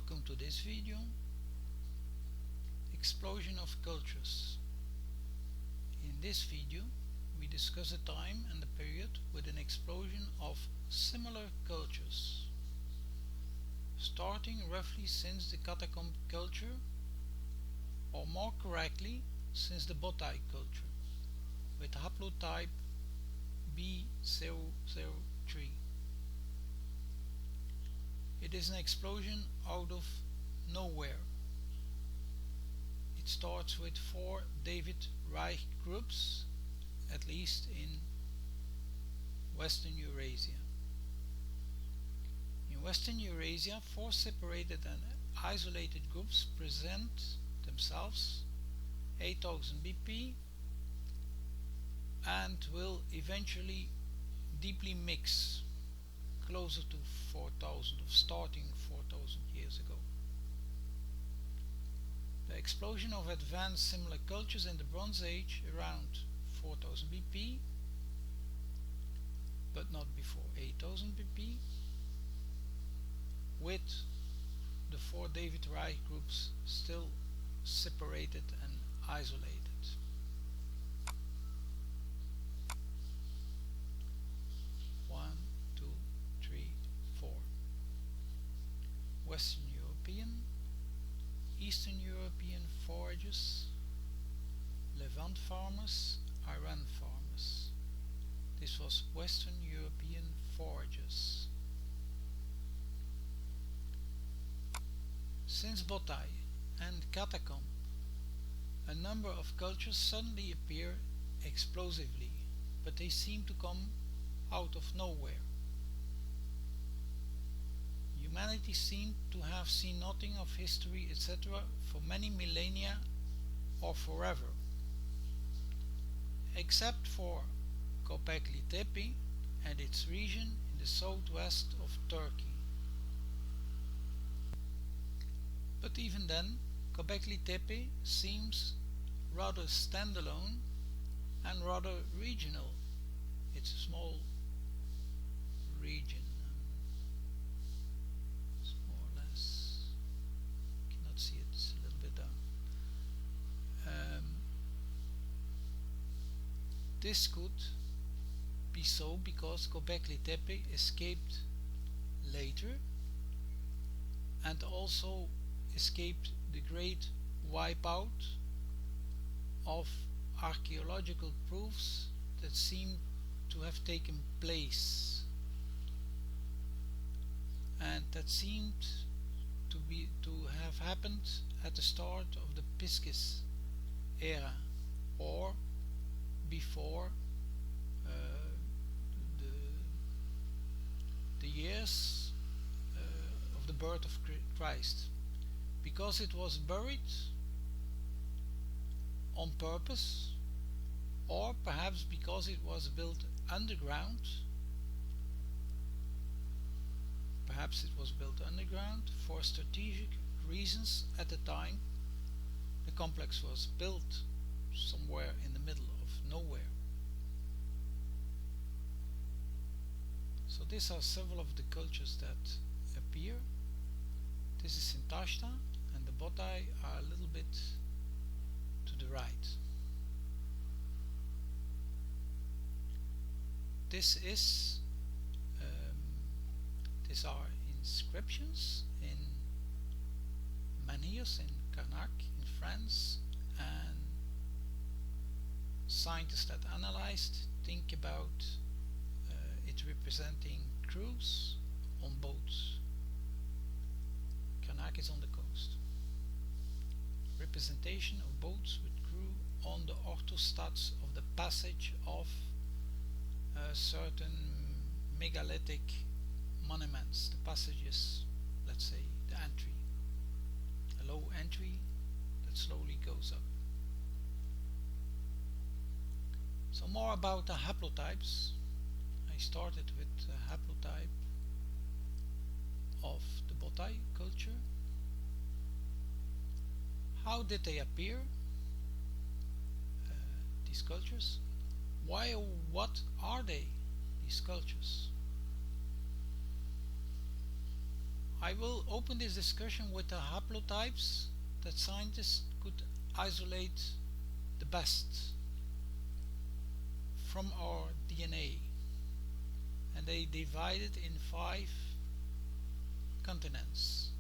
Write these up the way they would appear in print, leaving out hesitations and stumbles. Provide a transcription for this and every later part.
Welcome to this video, Explosion of Cultures. In this video we discuss a time and a period with an explosion of similar cultures, starting roughly since the catacomb culture, or more correctly since the Botai culture, with haplotype B003. It is an explosion out of nowhere. It starts with 4 David Reich groups, at least in Western Eurasia. In Western Eurasia, 4 separated and isolated groups present themselves 8000 BP and will eventually deeply mix closer to 4000 of starting 4000 years ago. The explosion of advanced similar cultures in the Bronze Age around 4000 BP, but not before 8000 BP, with the 4 David Reich groups still separated and isolated. Western European, Eastern European foragers, Levant farmers, Iran farmers. This was Western European foragers. Since Botai and Catacomb, a number of cultures suddenly appear explosively, but they seem to come out of nowhere. Humanity seemed to have seen nothing of history, etc. for many millennia or forever, except for Göbekli Tepe and its region in the southwest of Turkey. But even then, Göbekli Tepe seems rather standalone and rather regional. It's a small region. See, it's a little bit down. This could be so because Göbekli Tepe escaped later and also escaped the great wipeout of archaeological proofs that seem to have taken place, and that seemed to have happened at the start of the Piscis era, or before the years of the birth of Christ, because it was buried on purpose, or perhaps because it was built underground. Perhaps it was built underground for strategic reasons at the time. The complex was built somewhere in the middle of nowhere. So these are several of the cultures that appear. This is in Tashta, and the Botai are a little bit to the right. These are inscriptions in Menhirs in Karnak in France, and scientists that analyzed think about it representing crews on boats. Karnak is on the coast. Representation of boats with crew on the orthostats of the passage of certain megalithic monuments, the passages, let's say the entry, a low entry that slowly goes up. So more about the haplotypes. I started with the haplotype of the Botai culture. How did they appear, these cultures? Why or what are they, these cultures? I will open this discussion with the haplotypes that scientists could isolate the best from our DNA, and they divide it in 5 continents: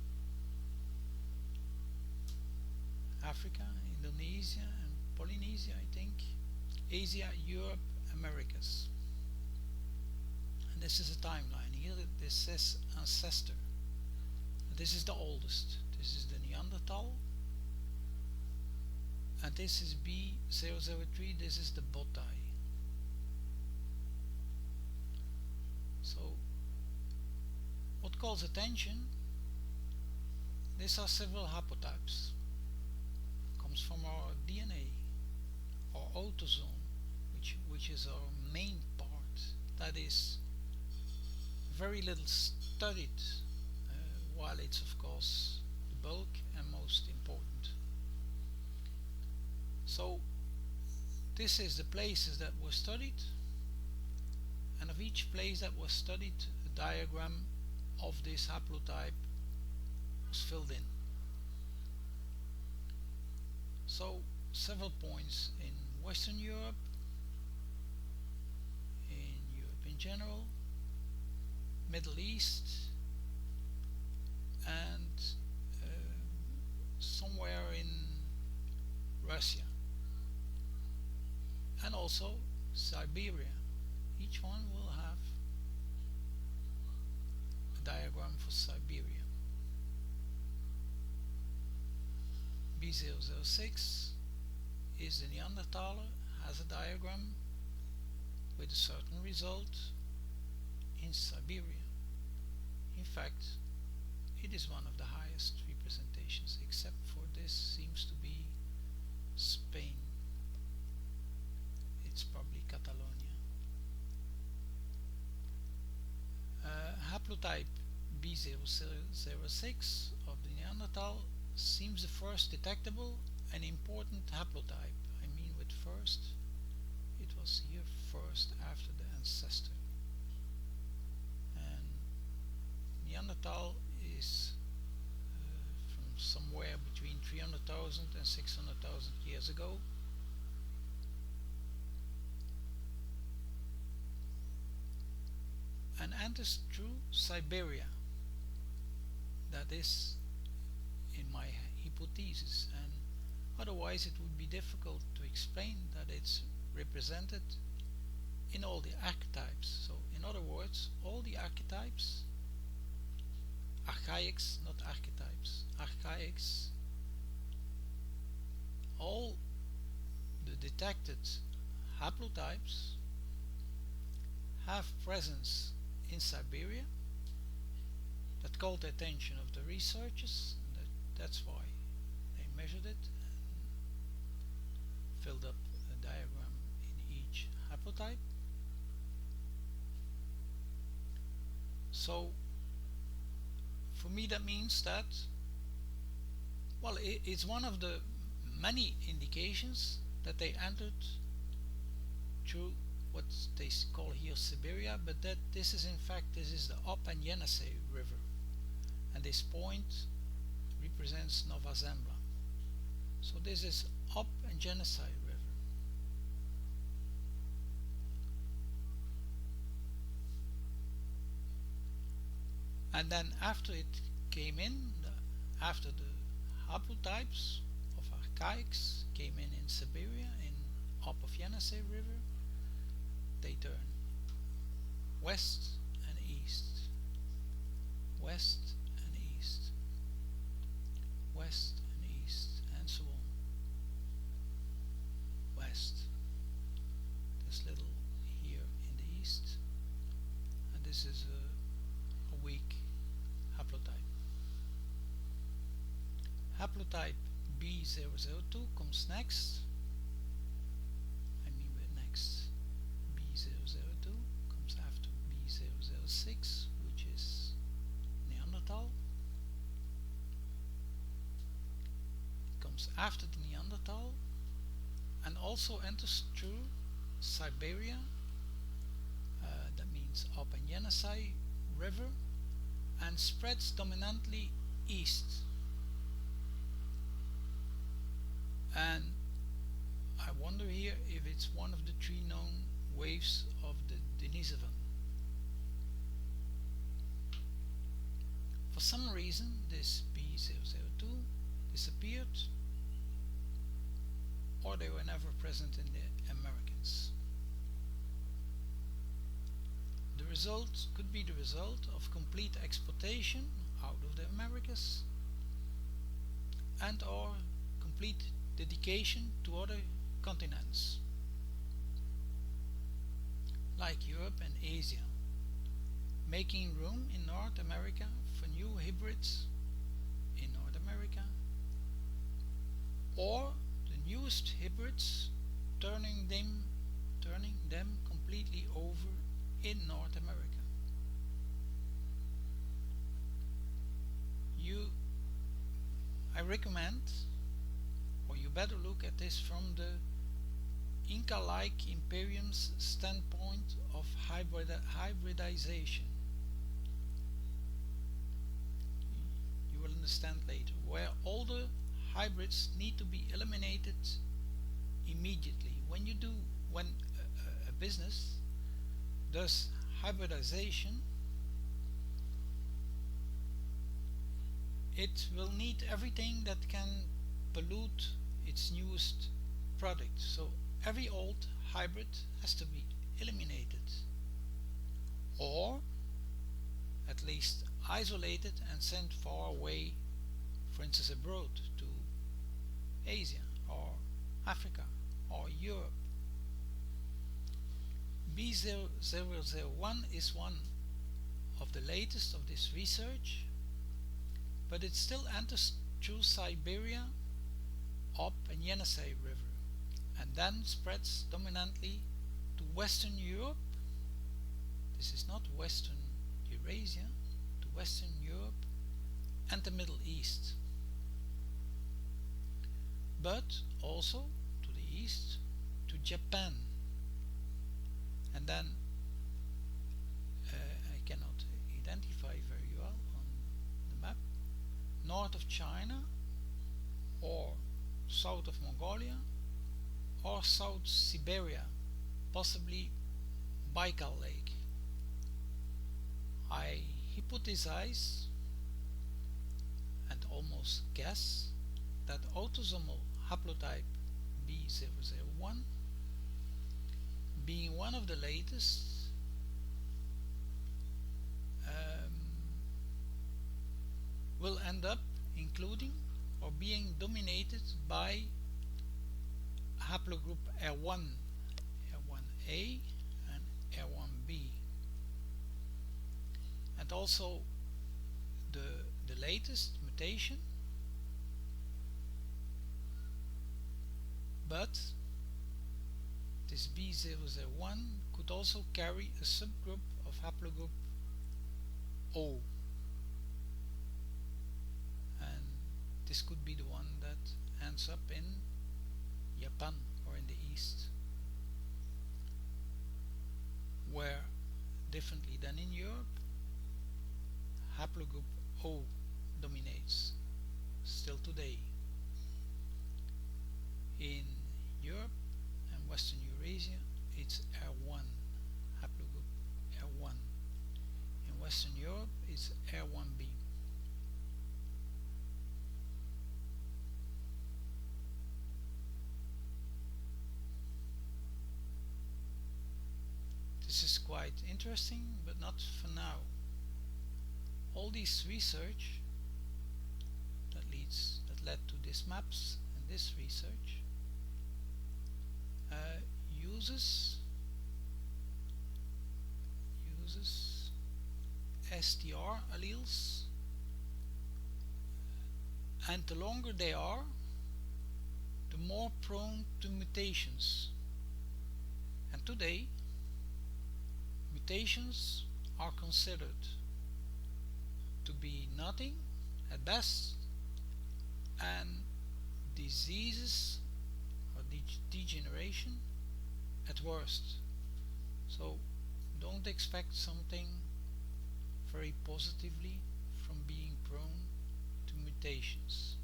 Africa, Indonesia and Polynesia, I think, Asia, Europe, Americas. And this is a timeline. Here this says ancestor. This is the oldest. This is the Neanderthal. And this is B003. This is the Botai. So what calls attention, these are several haplotypes. Comes from our DNA, our autosome, which is our main part, that is very little studied, while it's of course the bulk and most important. So this is the places that were studied, and of each place that was studied, a diagram of this haplotype was filled in. So several points in Western Europe, in Europe in general, Middle East, and somewhere in Russia, and also Siberia. Each one will have a diagram for Siberia. B006 is the Neanderthaler, has a diagram with a certain result in Siberia. In fact, it is one of the highest representations, except for this seems to be Spain. It's probably Catalonia. Haplotype B006 of the Neanderthal seems the first detectable and important haplotype. I mean with first, it was here first after the ancestor. And Neanderthal is from somewhere between 300,000 and 600,000 years ago. And enters through Siberia. That is in my hypothesis, and otherwise it would be difficult to explain that it's represented in all the archetypes. So in other words, all the archetypes, archaics, not archetypes, archaics, all the detected haplotypes have presence in Siberia that called the attention of the researchers. That's why they measured it and filled up a diagram in each haplotype. So for me that means that, well, it's one of the many indications that they entered through what they call here Siberia, but that this is in fact, this is the Ob and Yenisei River, and this point represents Nova Zembla. So this is Ob and Yenisei River. And then after it came in, after the haplotypes of archaics came in Siberia, in Ob of Yenisei River, they turn west and east, west and east, west and east, and so on. West, this little here in the east, and this is a weak haplotype. Haplotype B002 comes next. B002 comes after B006, which is Neanderthal. It comes after the Neanderthal and also enters through Siberia. That means Ob and Yenisei River, and spreads dominantly east. And I wonder here if it's one of the three known waves of the Denisovan. For some reason this B002 disappeared, or they were never present in the Americans. The result could be the result of complete exportation out of the Americas and or complete dedication to other continents like Europe and Asia, making room in North America for new hybrids in North America, or the newest hybrids turning them completely over in North America. I recommend, or you better look at this from the Inca-like Imperium's standpoint of hybridization. You will understand later, where older hybrids need to be eliminated immediately. When a business does hybridization, it will need everything that can pollute its newest product. So every old hybrid has to be eliminated, or at least isolated and sent far away, for instance abroad, to Asia or Africa or Europe. B001 is one of the latest of this research, but it still enters through Siberia up in Yenisei River and then spreads dominantly to Western Europe. This is not Western Eurasia, to Western Europe and the Middle East, but also to the east to Japan, and then I cannot identify very well on the map, north of China or south of Mongolia or South Siberia, possibly Baikal Lake. I hypothesize and almost guess that autosomal haplotype B001, being one of the latest, will end up including or being dominated by haplogroup R1, R1A and R1B, and also the latest mutation, but this B001 could also carry a subgroup of haplogroup O, and this could be the one that ends up in Japan or in the East, where, differently than in Europe, haplogroup O dominates still today. In Europe and Western Eurasia, it's R1, haplogroup R1. In Western Europe, it's R1b. This is quite interesting, but not for now. All this research that led to these maps and this research uses STR alleles, and the longer they are, the more prone to mutations. And today, mutations are considered to be nothing at best, and diseases or degeneration at worst. So don't expect something very positively from being prone to mutations.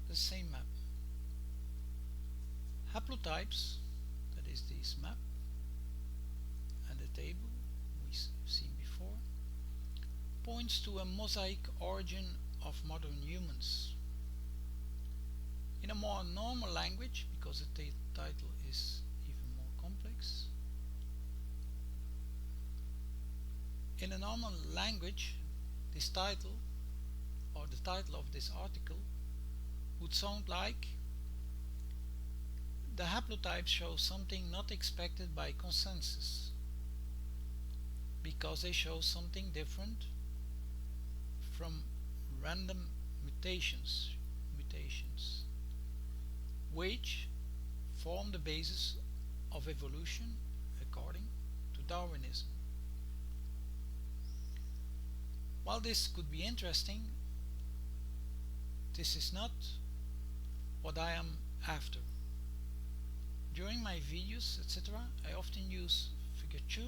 The same map. Haplotypes, that is this map, and the table we've seen before, points to a mosaic origin of modern humans. In a more normal language, because the title is even more complex, in a normal language, this title, or the title of this article, would sound like: the haplotypes show something not expected by consensus, because they show something different from random mutations, which form the basis of evolution according to Darwinism. While this could be interesting, this is not what I am after. During my videos, etc., I often use figure 2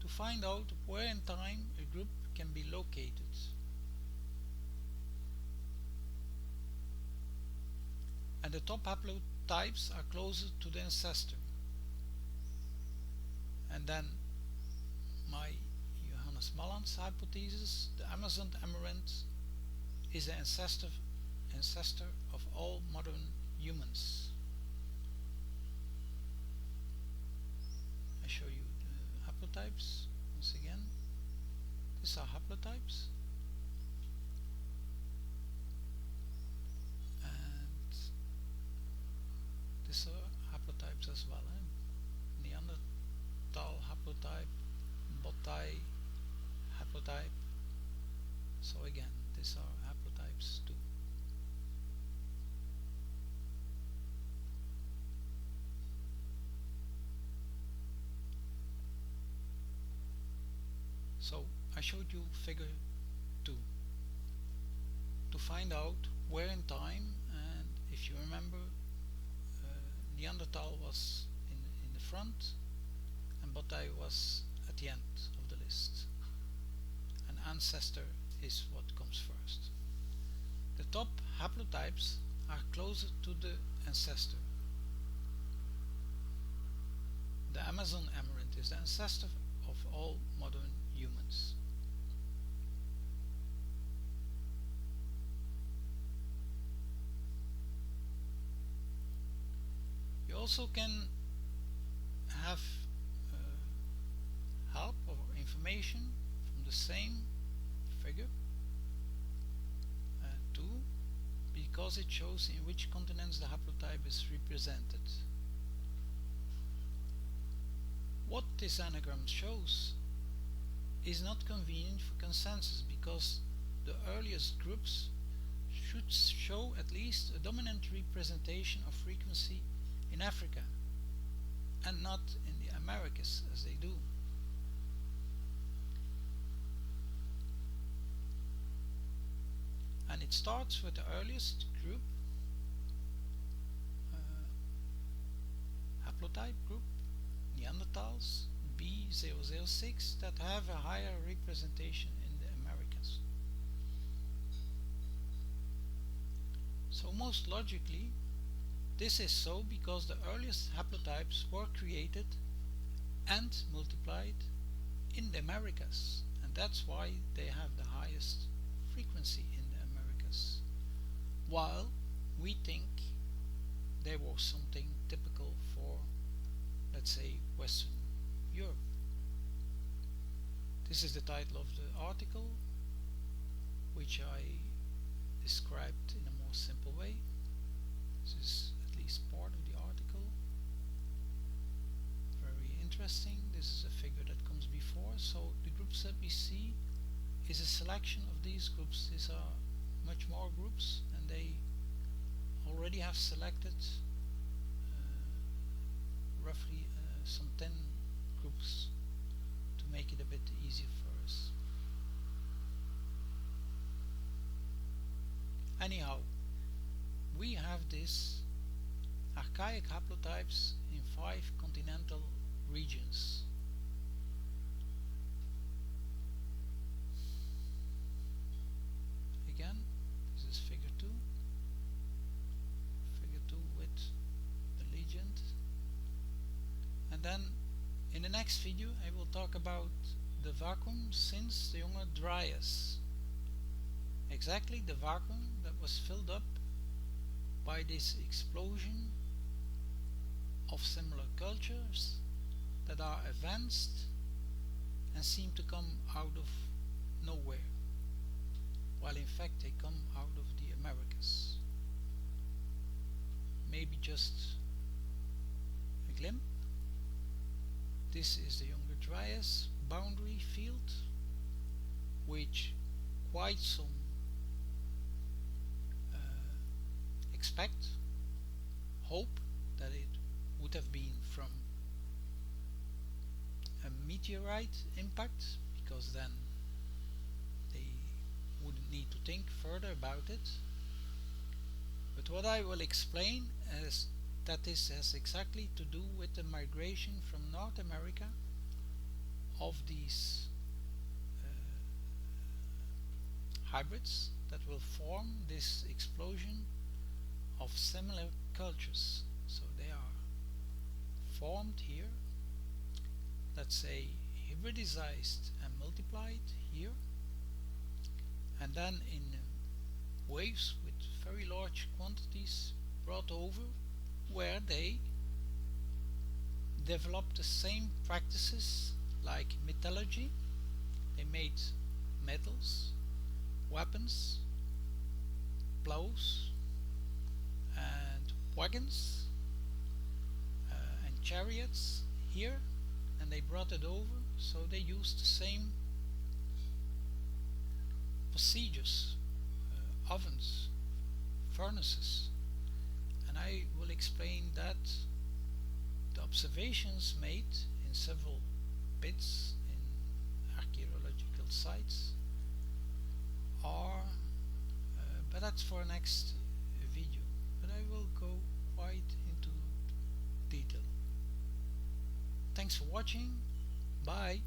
to find out where in time a group can be located. And the top haplotypes are closer to the ancestor. And then my Johannes Malland's hypothesis: the Amazon amaranth is the ancestor of all modern humans. I show you the haplotypes once again. These are haplotypes, and these are haplotypes as well. Neanderthal haplotype, Botai haplotype. So again, these are haplotypes too. So I showed you figure 2 to find out where in time, and if you remember, Neanderthal was in the front and Botai was at the end of the list, and ancestor is what comes first. The top haplotypes are closer to the ancestor. The Amazon amaranth is the ancestor of all modern humans. You also can have help or information from the same figure 2, because it shows in which continents the haplotype is represented. What this anagram shows is not convenient for consensus, because the earliest groups should show at least a dominant representation of frequency in Africa and not in the Americas as they do. And it starts with the earliest group, haplotype group, Neanderthals, B006, that have a higher representation in the Americas. So most logically, this is so because the earliest haplotypes were created and multiplied in the Americas, and that's why they have the highest frequency in the Americas, while we think there was something typical for, let's say, Western Europe. This is the title of the article, which I described in a more simple way. This is at least part of the article. Very interesting. This is a figure that comes before. So the groups that we see is a selection of these groups. These are much more groups, and they already have selected roughly some 10 groups to make it a bit easier for us. Anyhow, we have these archaic haplotypes in 5 continental regions. Again, this is figure 2. Figure 2 with the legend. And then in the next video I will talk about the vacuum since the Younger Dryas. Exactly the vacuum that was filled up by this explosion of similar cultures that are advanced and seem to come out of nowhere, while in fact they come out of the Americas. Maybe just a glimpse. This is the Younger Dryas boundary field, which quite some hope that it would have been from a meteorite impact, because then they wouldn't need to think further about it. But what I will explain is that this has exactly to do with the migration from North America of these hybrids that will form this explosion of similar cultures. So they are formed here, let's say hybridized and multiplied here, and then in waves with very large quantities brought over, where they developed the same practices like metallurgy. They made metals, weapons, plows and wagons and chariots here, and they brought it over. So they used the same procedures, ovens, furnaces, and I will explain that the observations made in several pits in archaeological sites are but that's for next video, but I will go quite into detail. Thanks for watching. Bye.